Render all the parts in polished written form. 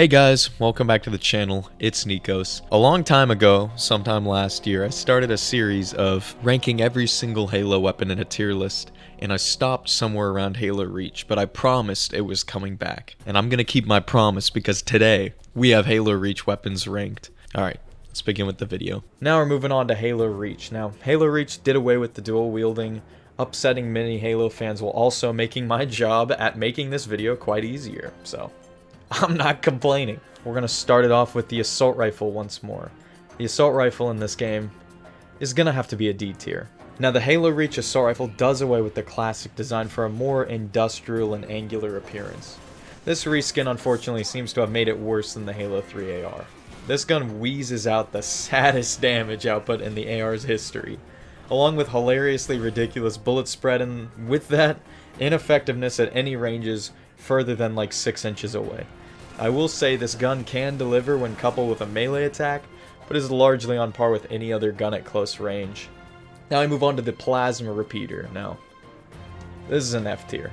Hey guys, welcome back to the channel. It's Nikos. A long time ago, sometime last year, I started a series of ranking every single Halo weapon in a tier list, and I stopped somewhere around Halo Reach, but I promised it was coming back. And I'm gonna keep my promise because today, we have Halo Reach weapons ranked. Alright, let's begin with the video. Now we're moving on to Halo Reach. Now, Halo Reach did away with the dual wielding, upsetting many Halo fans while also making my job at making this video quite easier, so I'm not complaining. We're going to start it off with the assault rifle once more. The assault rifle in this game is going to have to be a D tier. Now the Halo Reach assault rifle does away with the classic design for a more industrial and angular appearance. This reskin unfortunately seems to have made it worse than the Halo 3 AR. This gun wheezes out the saddest damage output in the AR's history, along with hilariously ridiculous bullet spread and with that, ineffectiveness at any ranges further than like 6 inches away. I will say this gun can deliver when coupled with a melee attack, but is largely on par with any other gun at close range. Now I move on to the plasma repeater. Now, this is an F tier.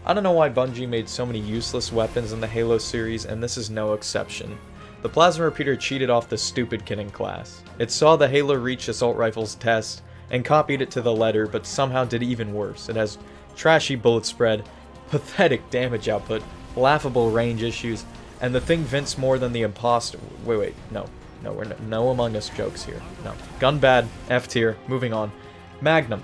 I don't know why Bungie made so many useless weapons in the Halo series, and this is no exception. The plasma repeater cheated off the stupid kid in class. It saw the Halo Reach assault rifle's test and copied it to the letter, but somehow did even worse. It has trashy bullet spread, pathetic damage output, laughable range issues, and the thing vents more than the imposter. No, we're no Among Us jokes here. No. Gun bad, F tier, moving on. Magnum.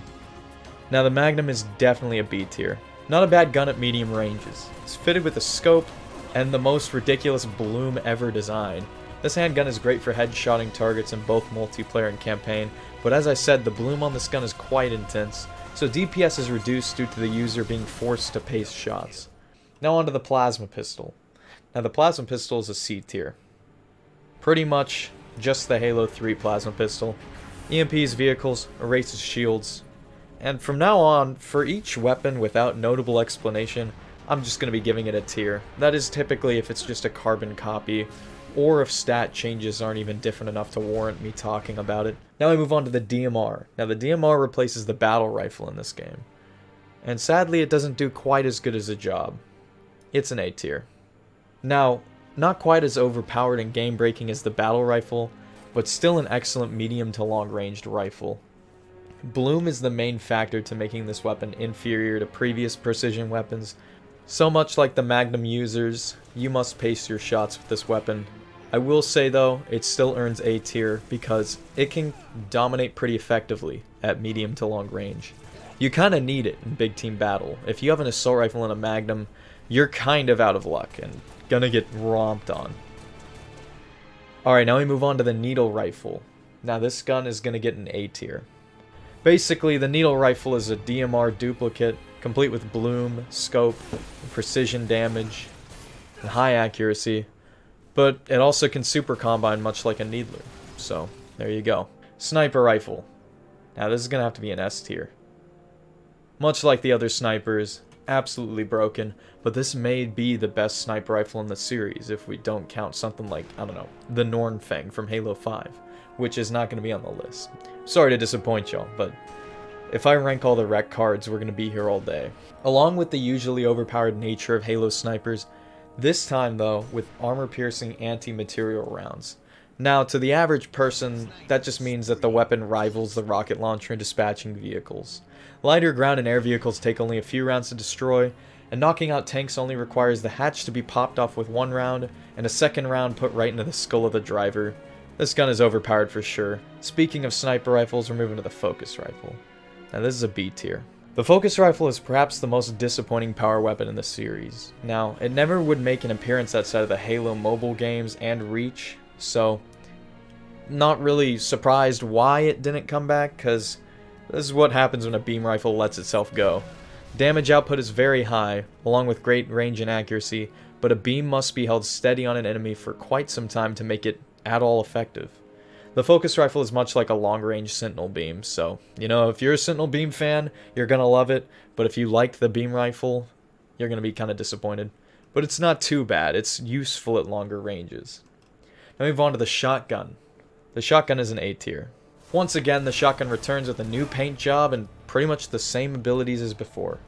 Now the Magnum is definitely a B tier. Not a bad gun at medium ranges. It's fitted with a scope and the most ridiculous bloom ever designed. This handgun is great for headshotting targets in both multiplayer and campaign, but as I said, the bloom on this gun is quite intense, so DPS is reduced due to the user being forced to pace shots. Now onto the plasma pistol. Now the plasma pistol is a C tier. Pretty much just the Halo 3 plasma pistol. EMPs vehicles, erases shields. And from now on, for each weapon without notable explanation, I'm just going to be giving it a tier. That is typically if it's just a carbon copy, or if stat changes aren't even different enough to warrant me talking about it. Now we move on to the DMR. Now the DMR replaces the battle rifle in this game. And sadly it doesn't do quite as good as a job. It's an A tier. Now, not quite as overpowered and game-breaking as the battle rifle, but still an excellent medium to long-ranged rifle. Bloom is the main factor to making this weapon inferior to previous precision weapons. So much like the Magnum users, you must pace your shots with this weapon. I will say though, it still earns A tier because it can dominate pretty effectively at medium to long range. You kinda need it in big team battle. If you have an assault rifle and a Magnum, you're kind of out of luck and gonna get romped on. Alright, now we move on to the needle rifle. Now this gun is gonna get an A tier. Basically, the needle rifle is a DMR duplicate, complete with bloom, scope, precision damage, and high accuracy, but it also can super combine much like a needler. So, there you go. Sniper rifle. Now this is gonna have to be an S tier. Much like the other snipers, absolutely broken, but this may be the best sniper rifle in the series if we don't count something like, I don't know, the Nornfang from Halo 5, which is not going to be on the list. Sorry to disappoint y'all, but if I rank all the rec cards, we're going to be here all day. Along with the usually overpowered nature of Halo snipers, this time though with armor-piercing anti-material rounds. Now, to the average person, that just means that the weapon rivals the rocket launcher in dispatching vehicles. Lighter ground and air vehicles take only a few rounds to destroy, and knocking out tanks only requires the hatch to be popped off with one round, and a second round put right into the skull of the driver. This gun is overpowered for sure. Speaking of sniper rifles, we're moving to the focus rifle. Now this is a B tier. The focus rifle is perhaps the most disappointing power weapon in the series. Now, it never would make an appearance outside of the Halo mobile games and Reach, so not really surprised why it didn't come back, because this is what happens when a beam rifle lets itself go. Damage output is very high, along with great range and accuracy, but a beam must be held steady on an enemy for quite some time to make it at all effective. The focus rifle is much like a long-range sentinel beam, so, you know, if you're a sentinel beam fan, you're gonna love it, but if you liked the beam rifle, you're gonna be kinda disappointed. But it's not too bad, it's useful at longer ranges. Now we move on to the shotgun. The shotgun is an A tier. Once again, the shotgun returns with a new paint job and pretty much the same abilities as before.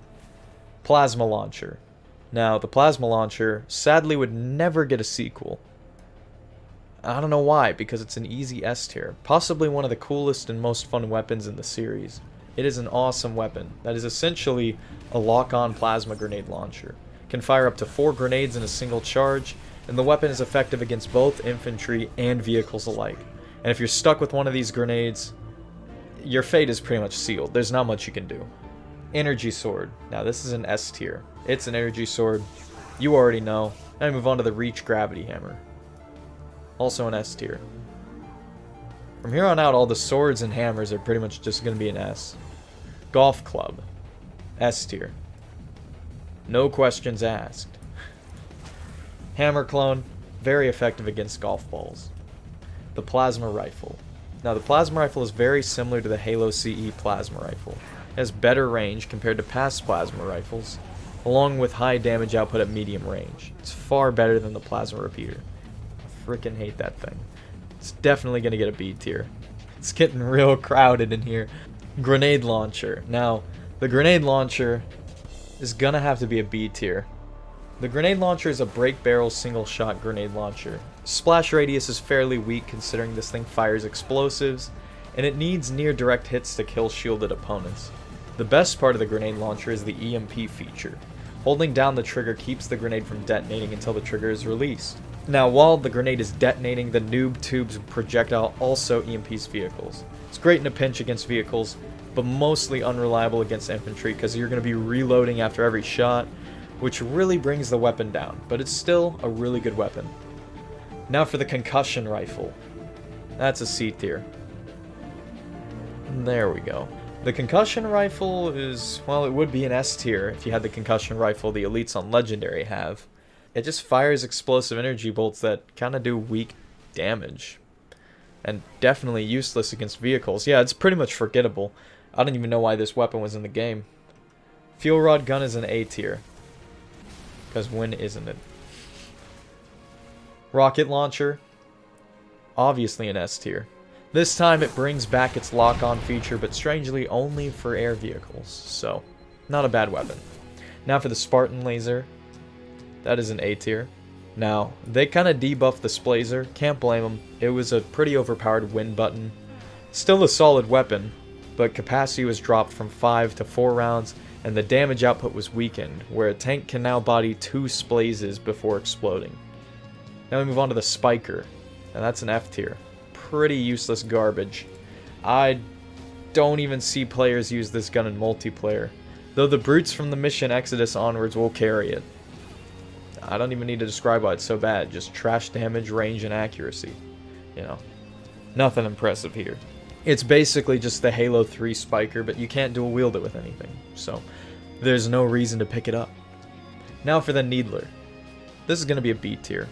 Plasma launcher. Now, the plasma launcher sadly would never get a sequel. I don't know why, because it's an easy S tier. Possibly one of the coolest and most fun weapons in the series. It is an awesome weapon that is essentially a lock-on plasma grenade launcher. Can fire up to 4 grenades in a single charge, and the weapon is effective against both infantry and vehicles alike. And if you're stuck with one of these grenades, your fate is pretty much sealed. There's not much you can do. Energy sword. Now this is an S tier. It's an energy sword. You already know. Now we move on to the Reach Gravity Hammer. Also an S tier. From here on out, all the swords and hammers are pretty much just going to be an S. Golf Club. S tier. No questions asked. Hammer Clone. Very effective against golf balls. The Plasma Rifle. Now the Plasma Rifle is very similar to the Halo CE Plasma Rifle. It has better range compared to past Plasma Rifles, along with high damage output at medium range. It's far better than the Plasma Repeater. I freaking hate that thing. It's definitely going to get a B tier. It's getting real crowded in here. Grenade Launcher. Now, the Grenade Launcher is going to have to be a B tier. The Grenade Launcher is a break barrel single shot grenade launcher. Splash radius is fairly weak considering this thing fires explosives, and it needs near direct hits to kill shielded opponents. The best part of the grenade launcher is the EMP feature. Holding down the trigger keeps the grenade from detonating until the trigger is released. Now, while the grenade is detonating, the noob tube's projectile also EMPs vehicles. It's great in a pinch against vehicles, but mostly unreliable against infantry because you're going to be reloading after every shot, which really brings the weapon down, but it's still a really good weapon. Now for the Concussion Rifle. That's a C tier. There we go. The Concussion Rifle is, well, it would be an S tier if you had the Concussion Rifle the elites on Legendary have. It just fires explosive energy bolts that kind of do weak damage. And definitely useless against vehicles. Yeah, it's pretty much forgettable. I don't even know why this weapon was in the game. Fuel Rod Gun is an A tier. Because when isn't it? Rocket Launcher. Obviously an S tier. This time it brings back its lock-on feature, but strangely only for air vehicles. So, not a bad weapon. Now for the Spartan Laser. That is an A tier. Now, they kind of debuffed the Splazer. Can't blame them. It was a pretty overpowered win button. Still a solid weapon, but capacity was dropped from 5 to 4 rounds, and the damage output was weakened, where a tank can now body 2 Splazes before exploding. Now we move on to the Spiker, and that's an F tier. Pretty useless garbage. I don't even see players use this gun in multiplayer, though the brutes from the mission Exodus onwards will carry it. I don't even need to describe why it's so bad, just trash damage, range, and accuracy. You know, nothing impressive here. It's basically just the Halo 3 Spiker, but you can't dual wield it with anything, so there's no reason to pick it up. Now for the Needler. This is going to be a B tier.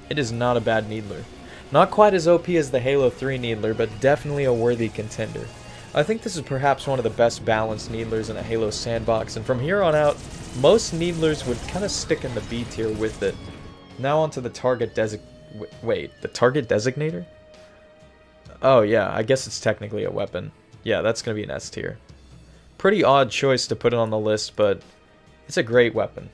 It is not a bad Needler. Not quite as OP as the Halo 3 Needler, but definitely a worthy contender. I think this is perhaps one of the best balanced Needlers in a Halo sandbox, and from here on out, most Needlers would kind of stick in the B tier with it. Now onto the Target the Target Designator? Oh yeah, I guess it's technically a weapon. Yeah, that's going to be an S tier. Pretty odd choice to put it on the list, but it's a great weapon.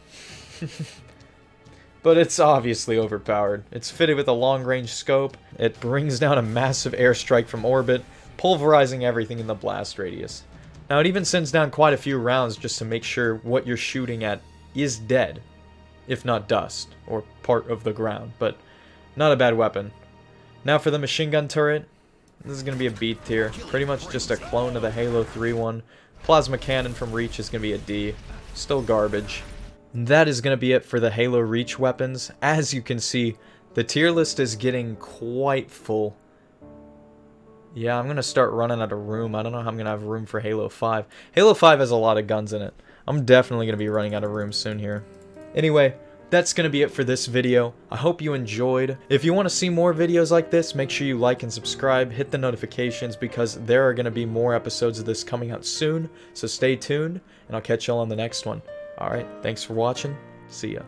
But it's obviously overpowered. It's fitted with a long-range scope. It brings down a massive airstrike from orbit, pulverizing everything in the blast radius. Now it even sends down quite a few rounds just to make sure what you're shooting at is dead, if not dust, or part of the ground, but not a bad weapon. Now for the machine gun turret. This is going to be a B tier. Pretty much just a clone of the Halo 3 one. Plasma cannon from Reach is going to be a D. Still garbage. And that is going to be it for the Halo Reach weapons. As you can see, the tier list is getting quite full. Yeah, I'm going to start running out of room. I don't know how I'm going to have room for Halo 5. Halo 5 has a lot of guns in it. I'm definitely going to be running out of room soon here. Anyway, that's going to be it for this video. I hope you enjoyed. If you want to see more videos like this, make sure you like and subscribe, hit the notifications because there are going to be more episodes of this coming out soon. So stay tuned, and I'll catch y'all on the next one. Alright, thanks for watching. See ya.